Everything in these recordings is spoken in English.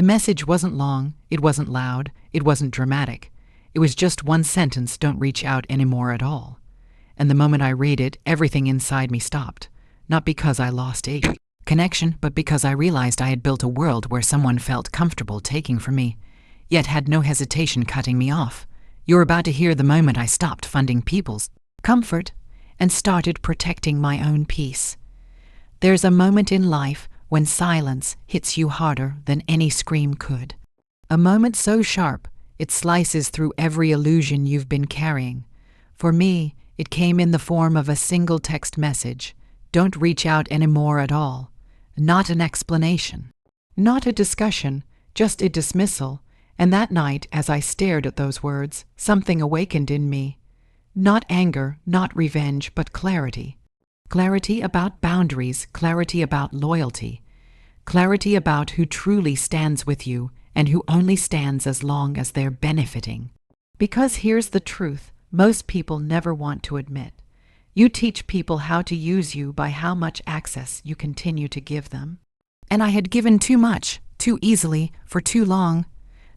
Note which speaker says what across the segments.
Speaker 1: The message wasn't long, it wasn't loud, it wasn't dramatic. It was just one sentence: don't reach out anymore at all. And the moment I read it, everything inside me stopped. Not because I lost a connection, but because I realized I had built a world where someone felt comfortable taking from me, yet had no hesitation cutting me off. You're about to hear the moment I stopped funding people's comfort and started protecting my own peace. There's a moment in life when silence hits you harder than any scream could. A moment so sharp, it slices through every illusion you've been carrying. For me, it came in the form of a single text message. Don't reach out anymore at all. Not an explanation. Not a discussion, just a dismissal. And that night, as I stared at those words, something awakened in me. Not anger, not revenge, but clarity. Clarity about boundaries, clarity about loyalty. Clarity about who truly stands with you and who only stands as long as they're benefiting. Because here's the truth most people never want to admit. You teach people how to use you by how much access you continue to give them. And I had given too much, too easily, for too long.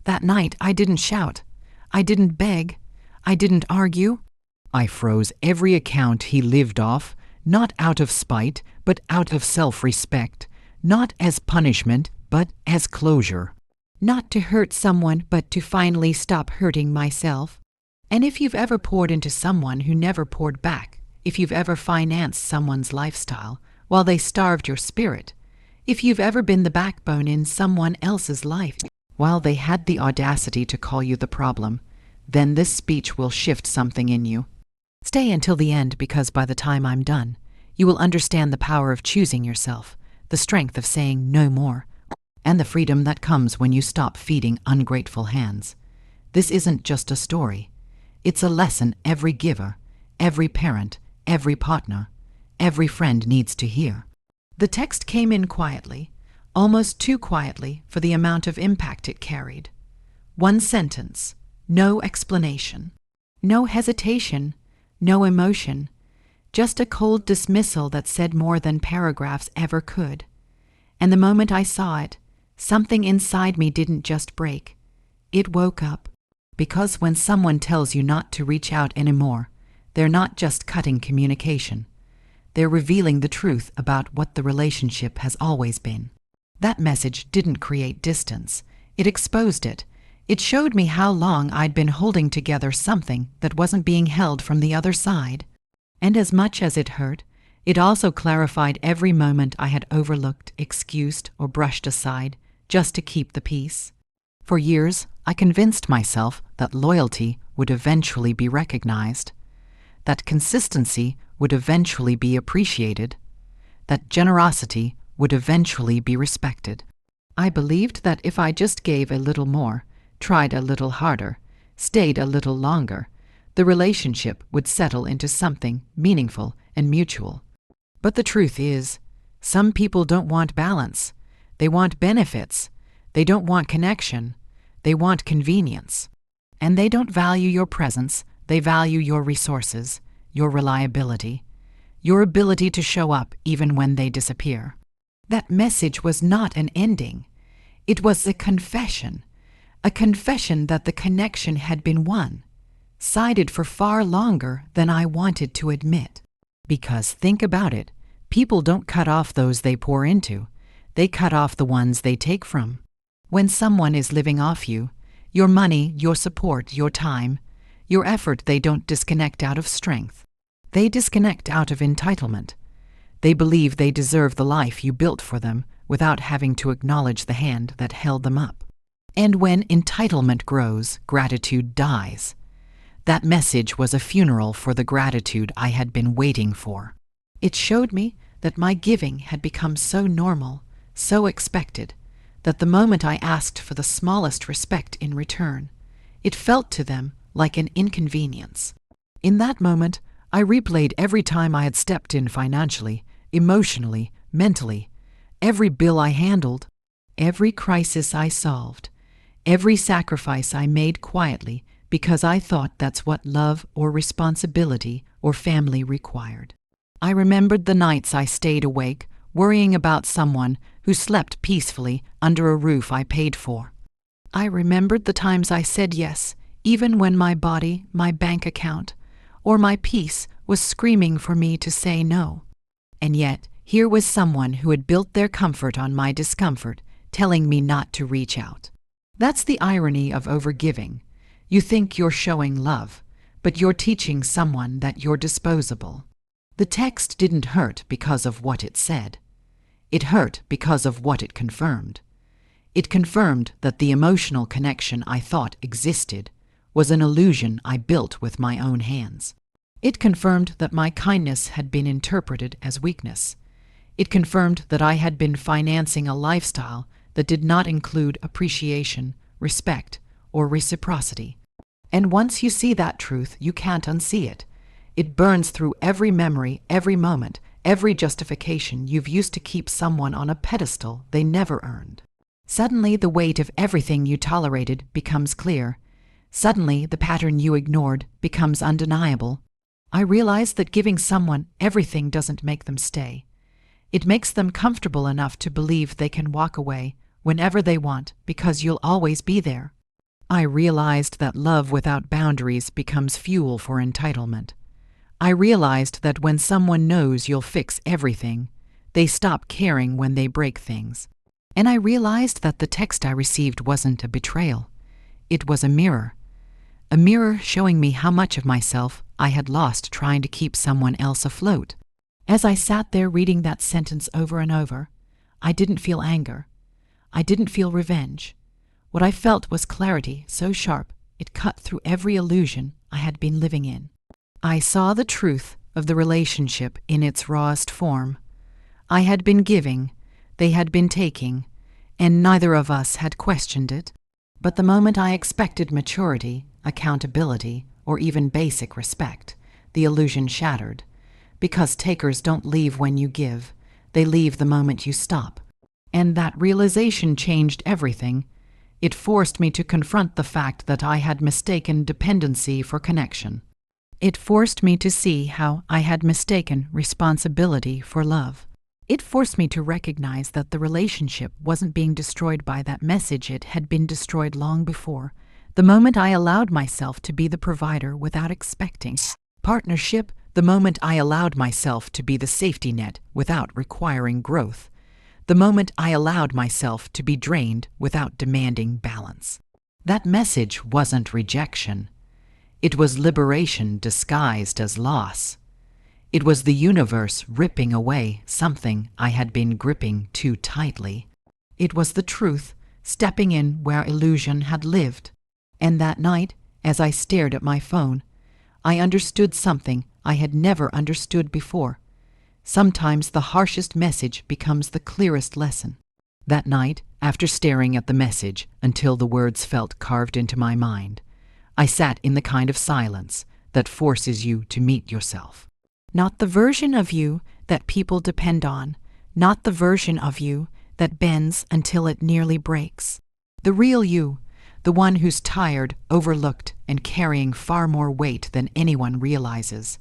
Speaker 1: That night I didn't shout. I didn't beg. I didn't argue. I froze every account he lived off, not out of spite, but out of self-respect. Not as punishment, but as closure. Not to hurt someone, but to finally stop hurting myself. And if you've ever poured into someone who never poured back, if you've ever financed someone's lifestyle while they starved your spirit, if you've ever been the backbone in someone else's life while they had the audacity to call you the problem, then this speech will shift something in you. Stay until the end, because by the time I'm done, you will understand the power of choosing yourself, the strength of saying no more, and the freedom that comes when you stop feeding ungrateful hands. This isn't just a story. It's a lesson every giver, every parent, every partner, every friend needs to hear. The text came in quietly, almost too quietly for the amount of impact it carried. One sentence, no explanation, no hesitation, no emotion, just a cold dismissal that said more than paragraphs ever could. And the moment I saw it, something inside me didn't just break. It woke up. Because when someone tells you not to reach out anymore, they're not just cutting communication. They're revealing the truth about what the relationship has always been. That message didn't create distance. It exposed it. It showed me how long I'd been holding together something that wasn't being held from the other side. And as much as it hurt, it also clarified every moment I had overlooked, excused, or brushed aside just to keep the peace. For years, I convinced myself that loyalty would eventually be recognized, that consistency would eventually be appreciated, that generosity would eventually be respected. I believed that if I just gave a little more, tried a little harder, stayed a little longer, the relationship would settle into something meaningful and mutual. But the truth is, some people don't want balance. They want benefits. They don't want connection. They want convenience. And they don't value your presence. They value your resources, your reliability, your ability to show up even when they disappear. That message was not an ending. It was a confession that the connection had been won, sided for far longer than I wanted to admit. Because think about it, people don't cut off those they pour into. They cut off the ones they take from. When someone is living off you, your money, your support, your time, your effort, they don't disconnect out of strength. They disconnect out of entitlement. They believe they deserve the life you built for them without having to acknowledge the hand that held them up. And when entitlement grows, gratitude dies. That message was a funeral for the gratitude I had been waiting for. It showed me that my giving had become so normal, so expected, that the moment I asked for the smallest respect in return, it felt to them like an inconvenience. In that moment, I replayed every time I had stepped in financially, emotionally, mentally, every bill I handled, every crisis I solved, every sacrifice I made quietly because I thought that's what love or responsibility or family required. I remembered the nights I stayed awake, worrying about someone who slept peacefully under a roof I paid for. I remembered the times I said yes, even when my body, my bank account, or my peace was screaming for me to say no. And yet, here was someone who had built their comfort on my discomfort, telling me not to reach out. That's the irony of overgiving. You think you're showing love, but you're teaching someone that you're disposable. The text didn't hurt because of what it said. It hurt because of what it confirmed. It confirmed that the emotional connection I thought existed was an illusion I built with my own hands. It confirmed that my kindness had been interpreted as weakness. It confirmed that I had been financing a lifestyle that did not include appreciation, respect, or reciprocity. And once you see that truth, you can't unsee it. It burns through every memory, every moment, every justification you've used to keep someone on a pedestal they never earned. Suddenly, the weight of everything you tolerated becomes clear. Suddenly, the pattern you ignored becomes undeniable. I realized that giving someone everything doesn't make them stay. It makes them comfortable enough to believe they can walk away whenever they want because you'll always be there. I realized that love without boundaries becomes fuel for entitlement. I realized that when someone knows you'll fix everything, they stop caring when they break things. And I realized that the text I received wasn't a betrayal. It was a mirror showing me how much of myself I had lost trying to keep someone else afloat. As I sat there reading that sentence over and over, I didn't feel anger. I didn't feel revenge. What I felt was clarity so sharp it cut through every illusion I had been living in. I saw the truth of the relationship in its rawest form. I had been giving, they had been taking, and neither of us had questioned it. But the moment I expected maturity, accountability, or even basic respect, the illusion shattered. Because takers don't leave when you give, they leave the moment you stop. And that realization changed everything. It forced me to confront the fact that I had mistaken dependency for connection. It forced me to see how I had mistaken responsibility for love. It forced me to recognize that the relationship wasn't being destroyed by that message. It had been destroyed long before, the moment I allowed myself to be the provider without expecting partnership, the moment I allowed myself to be the safety net without requiring growth, the moment I allowed myself to be drained without demanding balance. That message wasn't rejection. It was liberation disguised as loss. It was the universe ripping away something I had been gripping too tightly. It was the truth stepping in where illusion had lived. And that night, as I stared at my phone, I understood something I had never understood before. Sometimes the harshest message becomes the clearest lesson. That night, after staring at the message until the words felt carved into my mind, I sat in the kind of silence that forces you to meet yourself. Not the version of you that people depend on, not the version of you that bends until it nearly breaks. The real you, the one who's tired, overlooked, and carrying far more weight than anyone realizes.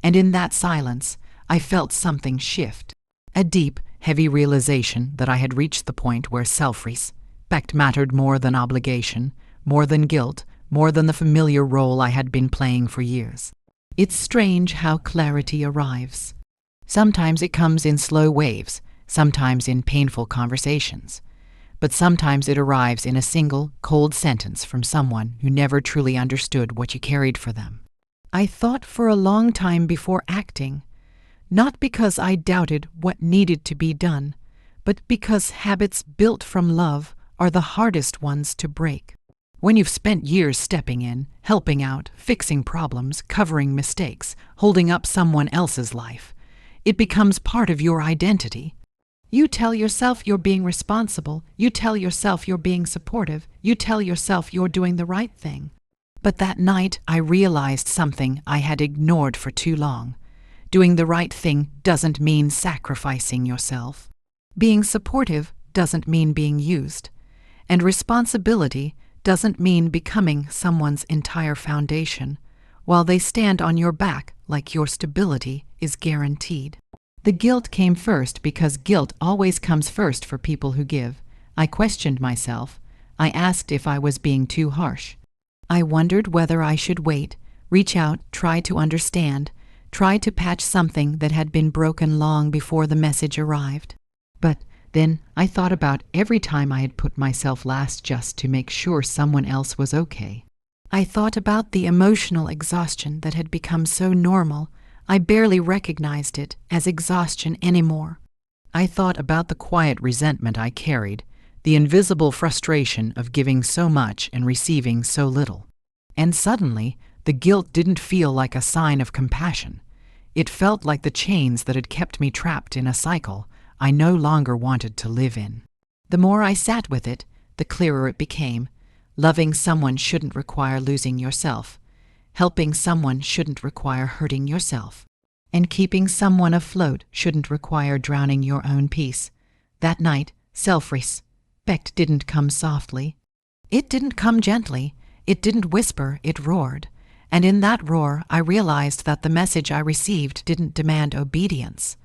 Speaker 1: And in that silence, I felt something shift. A deep, heavy realization that I had reached the point where self-respect mattered more than obligation, more than guilt, more than the familiar role I had been playing for years. It's strange how clarity arrives. Sometimes it comes in slow waves, sometimes in painful conversations. But sometimes it arrives in a single, cold sentence from someone who never truly understood what you carried for them. I thought for a long time before acting, not because I doubted what needed to be done, but because habits built from love are the hardest ones to break. When you've spent years stepping in, helping out, fixing problems, covering mistakes, holding up someone else's life, it becomes part of your identity. You tell yourself you're being responsible, you tell yourself you're being supportive, you tell yourself you're doing the right thing. But that night I realized something I had ignored for too long. Doing the right thing doesn't mean sacrificing yourself. Being supportive doesn't mean being used. And responsibility doesn't mean becoming someone's entire foundation, while they stand on your back like your stability is guaranteed. The guilt came first because guilt always comes first for people who give. I questioned myself. I asked if I was being too harsh. I wondered whether I should wait, reach out, try to understand, try to patch something that had been broken long before the message arrived. But then I thought about every time I had put myself last just to make sure someone else was okay. I thought about the emotional exhaustion that had become so normal, I barely recognized it as exhaustion anymore. I thought about the quiet resentment I carried, the invisible frustration of giving so much and receiving so little. And suddenly, the guilt didn't feel like a sign of compassion. It felt like the chains that had kept me trapped in a cycle I no longer wanted to live in. The more I sat with it, the clearer it became. Loving someone shouldn't require losing yourself. Helping someone shouldn't require hurting yourself. And keeping someone afloat shouldn't require drowning your own peace. That night, self-respect didn't come softly. It didn't come gently. It didn't whisper, it roared. And in that roar, I realized that the message I received didn't demand obedience.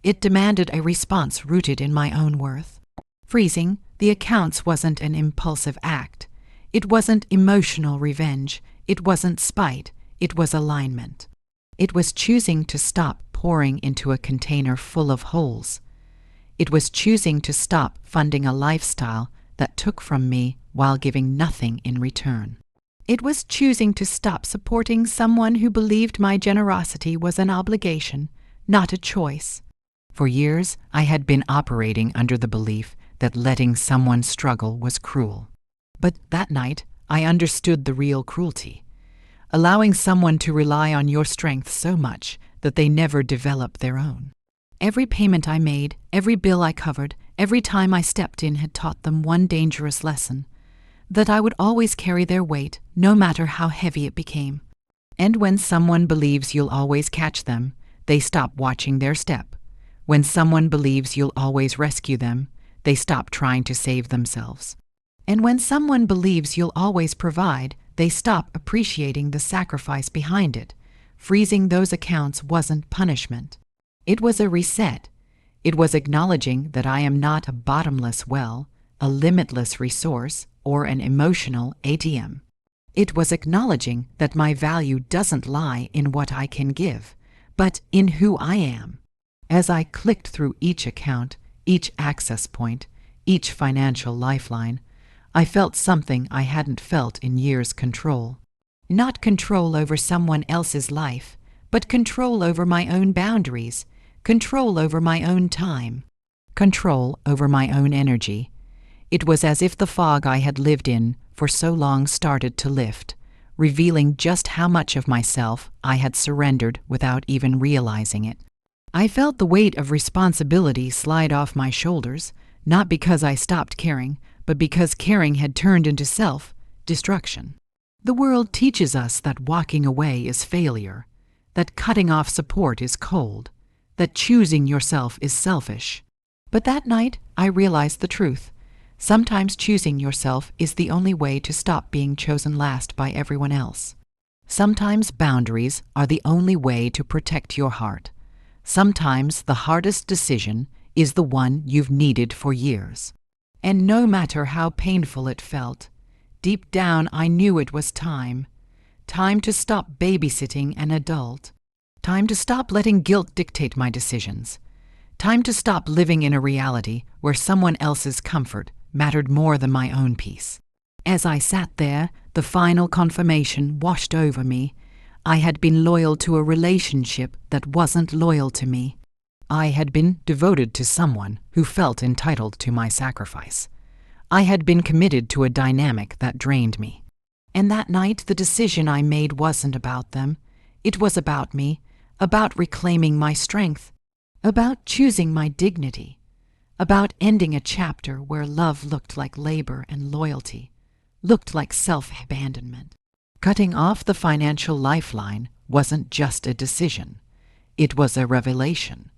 Speaker 1: It demanded a response rooted in my own worth. Freezing the accounts wasn't an impulsive act. It wasn't emotional revenge. It wasn't spite. It was alignment. It was choosing to stop pouring into a container full of holes. It was choosing to stop funding a lifestyle that took from me while giving nothing in return. It was choosing to stop supporting someone who believed my generosity was an obligation, not a choice. For years, I had been operating under the belief that letting someone struggle was cruel. But that night, I understood the real cruelty. Allowing someone to rely on your strength so much that they never develop their own. Every payment I made, every bill I covered, every time I stepped in had taught them one dangerous lesson: that I would always carry their weight, no matter how heavy it became. And when someone believes you'll always catch them, they stop watching their step. When someone believes you'll always rescue them, they stop trying to save themselves. And when someone believes you'll always provide, they stop appreciating the sacrifice behind it. Freezing those accounts wasn't punishment. It was a reset. It was acknowledging that I am not a bottomless well, a limitless resource, or an emotional ATM. It was acknowledging that my value doesn't lie in what I can give, but in who I am. As I clicked through each account, each access point, each financial lifeline, I felt something I hadn't felt in years: control. Not control over someone else's life, but control over my own boundaries, control over my own time, control over my own energy. It was as if the fog I had lived in for so long started to lift, revealing just how much of myself I had surrendered without even realizing it. I felt the weight of responsibility slide off my shoulders, not because I stopped caring, but because caring had turned into self-destruction. The world teaches us that walking away is failure, that cutting off support is cold, that choosing yourself is selfish. But that night, I realized the truth. Sometimes choosing yourself is the only way to stop being chosen last by everyone else. Sometimes boundaries are the only way to protect your heart. Sometimes the hardest decision is the one you've needed for years. And no matter how painful it felt, deep down I knew it was time. Time to stop babysitting an adult. Time to stop letting guilt dictate my decisions. Time to stop living in a reality where someone else's comfort mattered more than my own peace. As I sat there, the final confirmation washed over me. I had been loyal to a relationship that wasn't loyal to me. I had been devoted to someone who felt entitled to my sacrifice. I had been committed to a dynamic that drained me. And that night, the decision I made wasn't about them. It was about me, about reclaiming my strength, about choosing my dignity, about ending a chapter where love looked like labor and loyalty, looked like self-abandonment. Cutting off the financial lifeline wasn't just a decision. It was a revelation.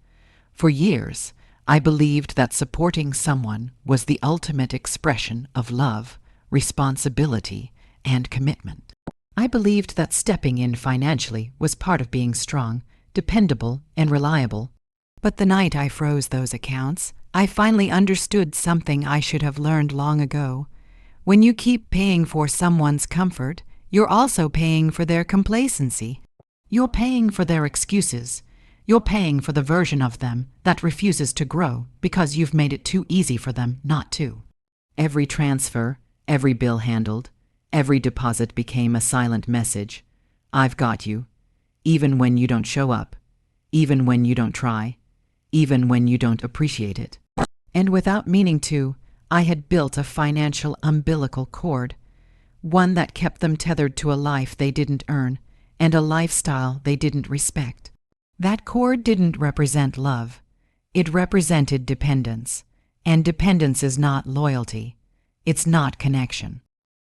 Speaker 1: For years, I believed that supporting someone was the ultimate expression of love, responsibility, and commitment. I believed that stepping in financially was part of being strong, dependable, and reliable. But the night I froze those accounts, I finally understood something I should have learned long ago. When you keep paying for someone's comfort, you're also paying for their complacency. You're paying for their excuses. You're paying for the version of them that refuses to grow because you've made it too easy for them not to. Every transfer, every bill handled, every deposit became a silent message. I've got you, even when you don't show up, even when you don't try, even when you don't appreciate it. And without meaning to, I had built a financial umbilical cord, one that kept them tethered to a life they didn't earn and a lifestyle they didn't respect. That cord didn't represent love. It represented dependence. And dependence is not loyalty. It's not connection.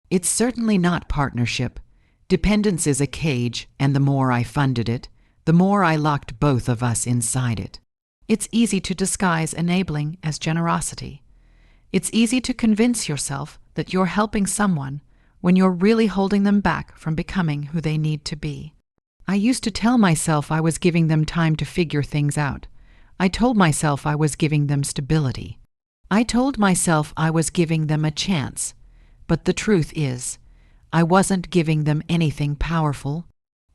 Speaker 1: It's certainly not partnership. Dependence is a cage, and the more I funded it, the more I locked both of us inside it. It's easy to disguise enabling as generosity. It's easy to convince yourself that you're helping someone when you're really holding them back from becoming who they need to be. I used to tell myself I was giving them time to figure things out. I told myself I was giving them stability. I told myself I was giving them a chance. But the truth is, I wasn't giving them anything powerful.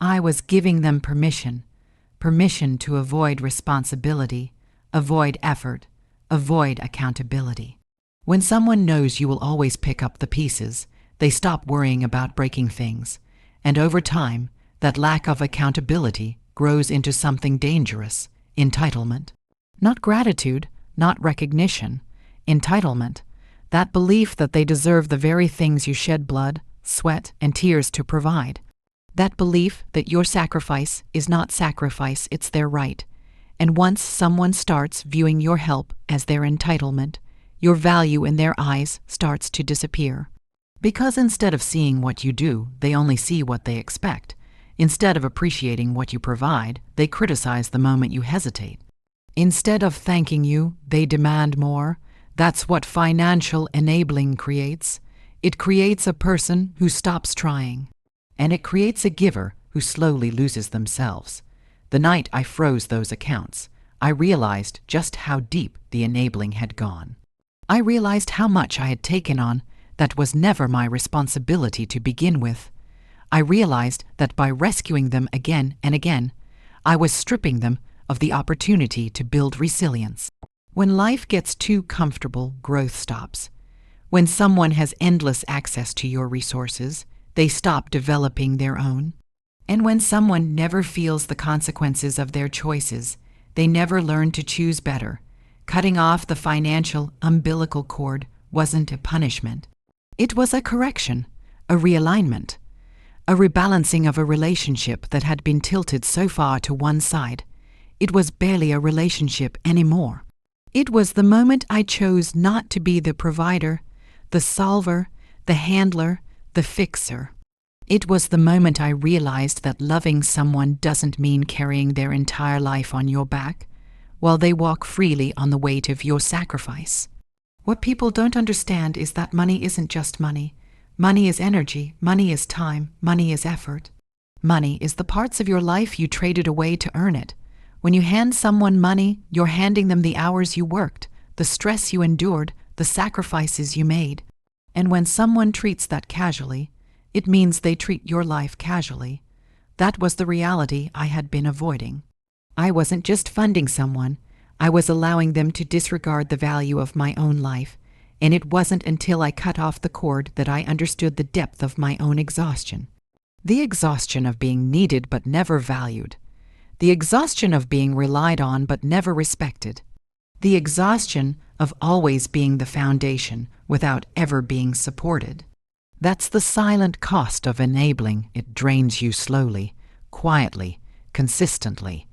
Speaker 1: I was giving them permission. Permission to avoid responsibility, avoid effort, avoid accountability. When someone knows you will always pick up the pieces, they stop worrying about breaking things. And over time, that lack of accountability grows into something dangerous, entitlement. Not gratitude, not recognition, entitlement. That belief that they deserve the very things you shed blood, sweat, and tears to provide. That belief that your sacrifice is not sacrifice, it's their right. And once someone starts viewing your help as their entitlement, your value in their eyes starts to disappear. Because instead of seeing what you do, they only see what they expect. Instead of appreciating what you provide, they criticize the moment you hesitate. Instead of thanking you, they demand more. That's what financial enabling creates. It creates a person who stops trying. And it creates a giver who slowly loses themselves. The night I froze those accounts, I realized just how deep the enabling had gone. I realized how much I had taken on that was never my responsibility to begin with. I realized that by rescuing them again and again, I was stripping them of the opportunity to build resilience. When life gets too comfortable, growth stops. When someone has endless access to your resources, they stop developing their own. And when someone never feels the consequences of their choices, they never learn to choose better. Cutting off the financial umbilical cord wasn't a punishment. It was a correction, a realignment, a rebalancing of a relationship that had been tilted so far to one side. It was barely a relationship anymore. It was the moment I chose not to be the provider, the solver, the handler, the fixer. It was the moment I realized that loving someone doesn't mean carrying their entire life on your back, while they walk freely on the weight of your sacrifice. What people don't understand is that money isn't just money. Money is energy, money is time, money is effort. Money is the parts of your life you traded away to earn it. When you hand someone money, you're handing them the hours you worked, the stress you endured, the sacrifices you made. And when someone treats that casually, it means they treat your life casually. That was the reality I had been avoiding. I wasn't just funding someone, I was allowing them to disregard the value of my own life, and it wasn't until I cut off the cord that I understood the depth of my own exhaustion. The exhaustion of being needed but never valued. The exhaustion of being relied on but never respected. The exhaustion of always being the foundation without ever being supported. That's the silent cost of enabling. It drains you slowly, quietly, consistently,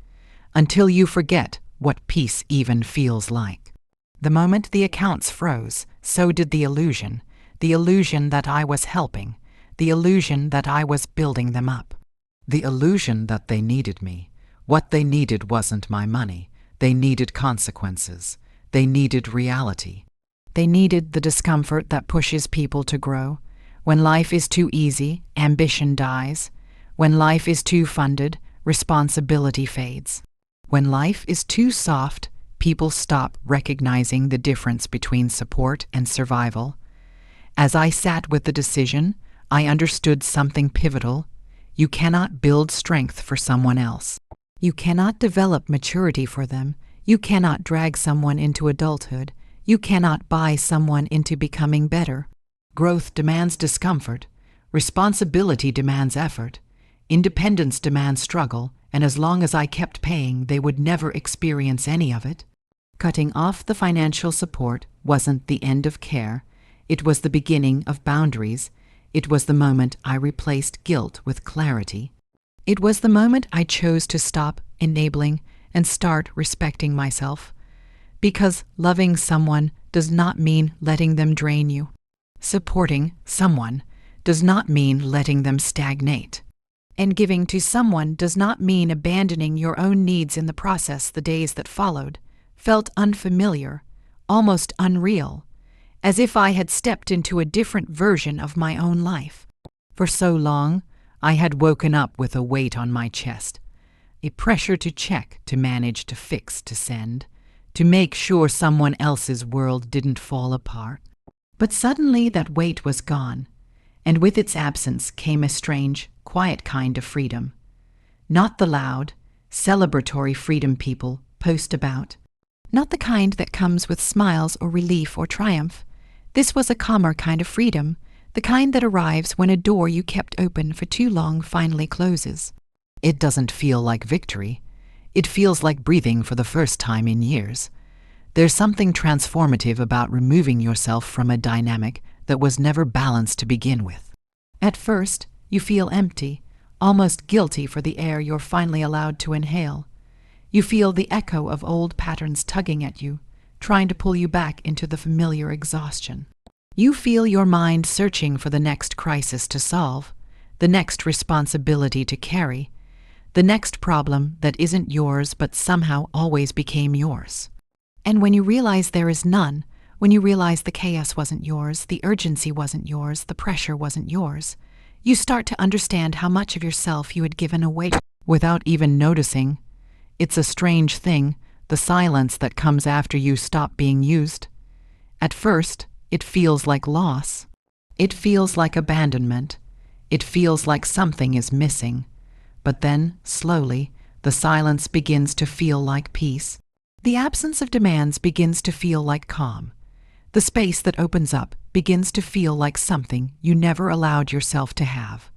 Speaker 1: until you forget what peace even feels like. The moment the accounts froze, so did the illusion that I was helping, the illusion that I was building them up. The illusion that they needed me. What they needed wasn't my money. They needed consequences. They needed reality. They needed the discomfort that pushes people to grow. When life is too easy, ambition dies. When life is too funded, responsibility fades. When life is too soft, people stop recognizing the difference between support and survival. As I sat with the decision, I understood something pivotal. You cannot build strength for someone else. You cannot develop maturity for them. You cannot drag someone into adulthood. You cannot buy someone into becoming better. Growth demands discomfort. Responsibility demands effort. Independence demands struggle, and as long as I kept paying, they would never experience any of it. Cutting off the financial support wasn't the end of care. It was the beginning of boundaries. It was the moment I replaced guilt with clarity. It was the moment I chose to stop enabling and start respecting myself. Because loving someone does not mean letting them drain you. Supporting someone does not mean letting them stagnate. And giving to someone does not mean abandoning your own needs in the process. The days that followed felt unfamiliar, almost unreal, as if I had stepped into a different version of my own life. For so long, I had woken up with a weight on my chest, a pressure to check, to manage, to fix, to send, to make sure someone else's world didn't fall apart. But suddenly that weight was gone, and with its absence came a strange, quiet kind of freedom. Not the loud, celebratory freedom people post about. Not the kind that comes with smiles or relief or triumph. This was a calmer kind of freedom, the kind that arrives when a door you kept open for too long finally closes. It doesn't feel like victory. It feels like breathing for the first time in years. There's something transformative about removing yourself from a dynamic that was never balanced to begin with. At first, you feel empty, almost guilty for the air you're finally allowed to inhale. You feel the echo of old patterns tugging at you, trying to pull you back into the familiar exhaustion. You feel your mind searching for the next crisis to solve, the next responsibility to carry, the next problem that isn't yours but somehow always became yours. And when you realize there is none, when you realize the chaos wasn't yours, the urgency wasn't yours, the pressure wasn't yours, you start to understand how much of yourself you had given away without even noticing. It's a strange thing, the silence that comes after you stop being used. At first, it feels like loss. It feels like abandonment. It feels like something is missing. But then, slowly, the silence begins to feel like peace. The absence of demands begins to feel like calm. The space that opens up begins to feel like something you never allowed yourself to have,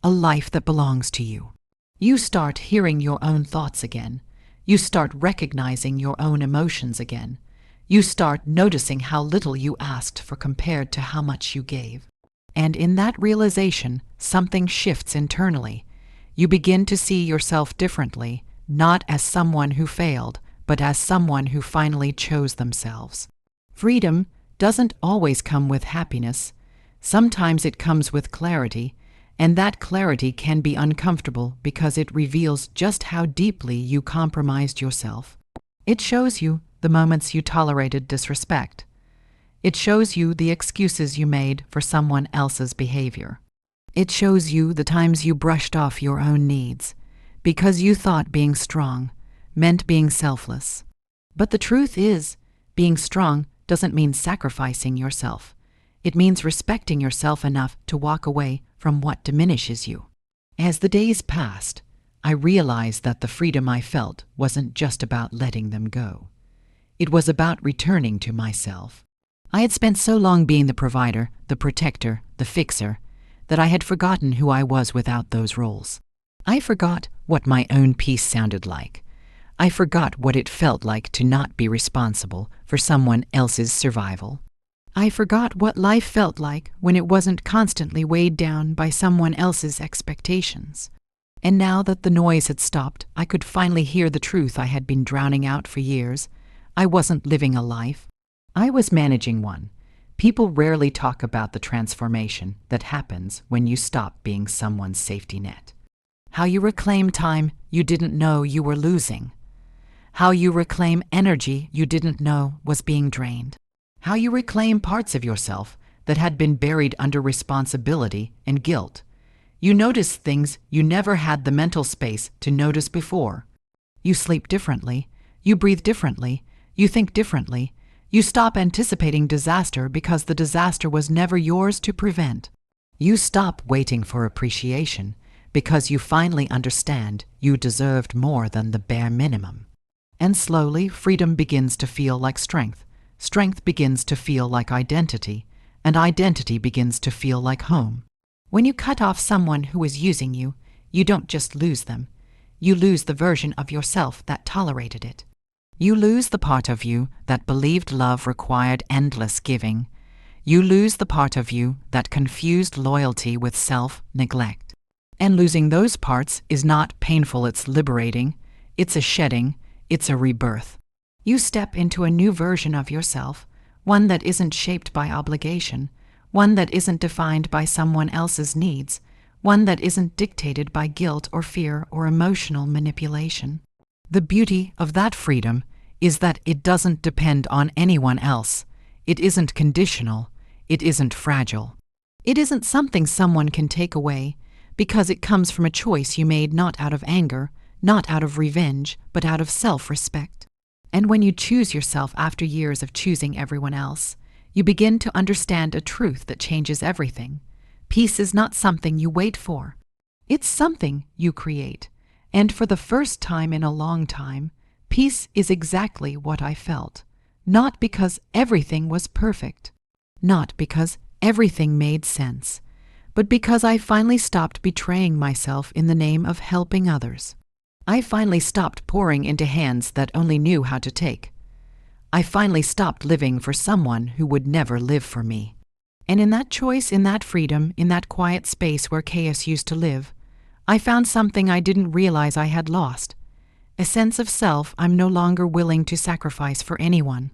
Speaker 1: a life that belongs to you. You start hearing your own thoughts again. You start recognizing your own emotions again. You start noticing how little you asked for compared to how much you gave. And in that realization, something shifts internally. You begin to see yourself differently, not as someone who failed, but as someone who finally chose themselves. Freedom doesn't always come with happiness. Sometimes it comes with clarity, and that clarity can be uncomfortable because it reveals just how deeply you compromised yourself. It shows you the moments you tolerated disrespect. It shows you the excuses you made for someone else's behavior. It shows you the times you brushed off your own needs because you thought being strong meant being selfless. But the truth is, being strong doesn't mean sacrificing yourself. It means respecting yourself enough to walk away from what diminishes you. As the days passed, I realized that the freedom I felt wasn't just about letting them go. It was about returning to myself. I had spent so long being the provider, the protector, the fixer, that I had forgotten who I was without those roles. I forgot what my own peace sounded like. I forgot what it felt like to not be responsible for someone else's survival. I forgot what life felt like when it wasn't constantly weighed down by someone else's expectations. And now that the noise had stopped, I could finally hear the truth I had been drowning out for years. I wasn't living a life. I was managing one. People rarely talk about the transformation that happens when you stop being someone's safety net. How you reclaim time you didn't know you were losing. How you reclaim energy you didn't know was being drained. How you reclaim parts of yourself that had been buried under responsibility and guilt. You notice things you never had the mental space to notice before. You sleep differently. You breathe differently. You think differently. You stop anticipating disaster because the disaster was never yours to prevent. You stop waiting for appreciation because you finally understand you deserved more than the bare minimum. And slowly, freedom begins to feel like strength. Strength begins to feel like identity, and identity begins to feel like home. When you cut off someone who is using you, you don't just lose them. You lose the version of yourself that tolerated it. You lose the part of you that believed love required endless giving. You lose the part of you that confused loyalty with self-neglect. And losing those parts is not painful, it's liberating. It's a shedding. It's a rebirth. You step into a new version of yourself, one that isn't shaped by obligation, one that isn't defined by someone else's needs, one that isn't dictated by guilt or fear or emotional manipulation. The beauty of that freedom is that it doesn't depend on anyone else. It isn't conditional. It isn't fragile. It isn't something someone can take away because it comes from a choice you made not out of anger, not out of revenge, but out of self-respect. And when you choose yourself after years of choosing everyone else, you begin to understand a truth that changes everything. Peace is not something you wait for. It's something you create. And for the first time in a long time, peace is exactly what I felt. Not because everything was perfect. Not because everything made sense. But because I finally stopped betraying myself in the name of helping others. I finally stopped pouring into hands that only knew how to take. I finally stopped living for someone who would never live for me. And in that choice, in that freedom, in that quiet space where chaos used to live, I found something I didn't realize I had lost. A sense of self I'm no longer willing to sacrifice for anyone.